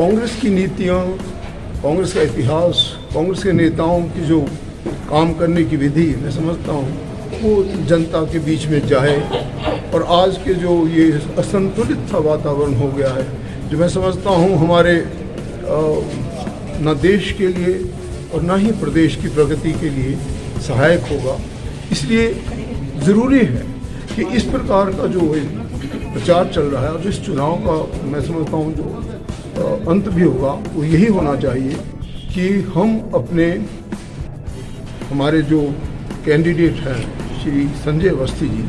कांग्रेस की नीतियाँ, कांग्रेस का इतिहास, कांग्रेस के नेताओं की जो काम करने की विधि, मैं समझता हूँ वो जनता के बीच में जाए। और आज के जो ये असंतुलित सा वातावरण हो गया है, जो मैं समझता हूँ हमारे न देश के लिए और न ही प्रदेश की प्रगति के लिए सहायक होगा। इसलिए ज़रूरी है कि इस प्रकार का जो प्रचार चल रहा है और जिस चुनाव का मैं समझता हूँ जो अंत भी होगा वो यही होना चाहिए कि हम हमारे जो कैंडिडेट हैं श्री संजय अवस्थी जी,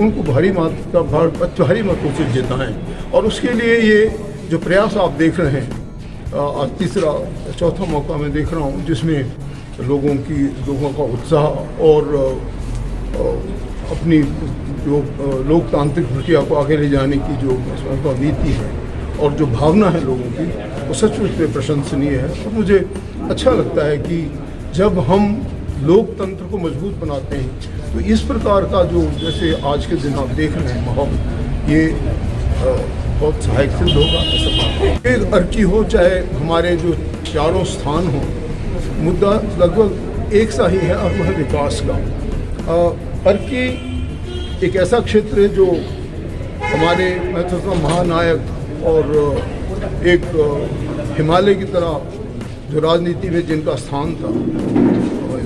उनको भारी मतों से जिताएं। और उसके लिए ये जो प्रयास आप देख रहे हैं, आज तीसरा चौथा मौका मैं देख रहा हूँ जिसमें लोगों का उत्साह और अपनी जो लोकतांत्रिक प्रक्रिया को आगे ले जाने की जो नीति है और जो भावना है लोगों की, वो सचमुच में प्रशंसनीय है। और मुझे अच्छा लगता है कि जब हम लोकतंत्र को मजबूत बनाते हैं तो इस प्रकार का जो जैसे आज के दिन आप देख रहे हैं माहौल, ये बहुत सहायक सिद्ध होगा। एक अर्की हो चाहे हमारे जो चारों स्थान हो, मुद्दा लगभग एक सा ही है और वह विकास का। अर्की एक ऐसा क्षेत्र है जो हमारे मैं समझता हूँ महानायक और एक हिमालय की तरह जो राजनीति में जिनका स्थान था,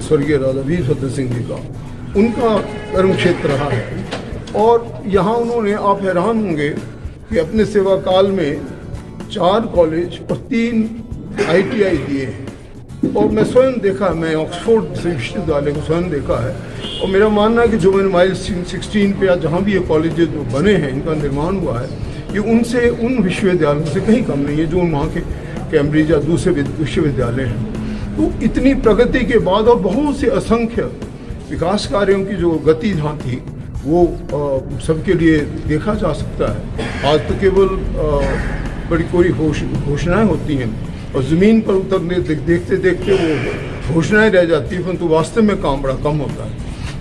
स्वर्गीय राजा वीर भद्र सिंह जी का, उनका कर्म क्षेत्र रहा है। और यहाँ उन्होंने, आप हैरान होंगे कि अपने सेवा काल में 4 कॉलेज और 3 ITI दिए हैं। और मैं स्वयं देखा, मैं ऑक्सफोर्ड विश्वविद्यालय को स्वयं देखा है और मेरा मानना है कि जो मैंने माइल 16 पे या जहाँ भी ये कॉलेज जो बने हैं, इनका निर्माण हुआ है, ये उन विश्वविद्यालयों से कहीं कम नहीं है जो वहाँ के कैम्ब्रिज या दूसरे विश्वविद्यालय हैं। तो इतनी प्रगति के बाद और बहुत से असंख्य विकास कार्यों की जो गति जहाँ थी वो सबके लिए देखा जा सकता है। आज तो केवल बड़ी कोई घोषणाएं होती हैं और ज़मीन पर उतरने देखते देखते वो घोषणाएं रह जाती हैं, परंतु वास्तव में काम बड़ा कम होता है।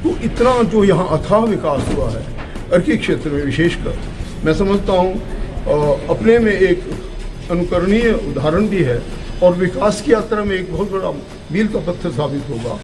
तो इतना जो यहाँ अथाह विकास हुआ है अर्की क्षेत्र में विशेषकर, मैं समझता हूँ अपने में एक अनुकरणीय उदाहरण भी है और विकास की यात्रा में एक बहुत बड़ा मील का पत्थर साबित होगा।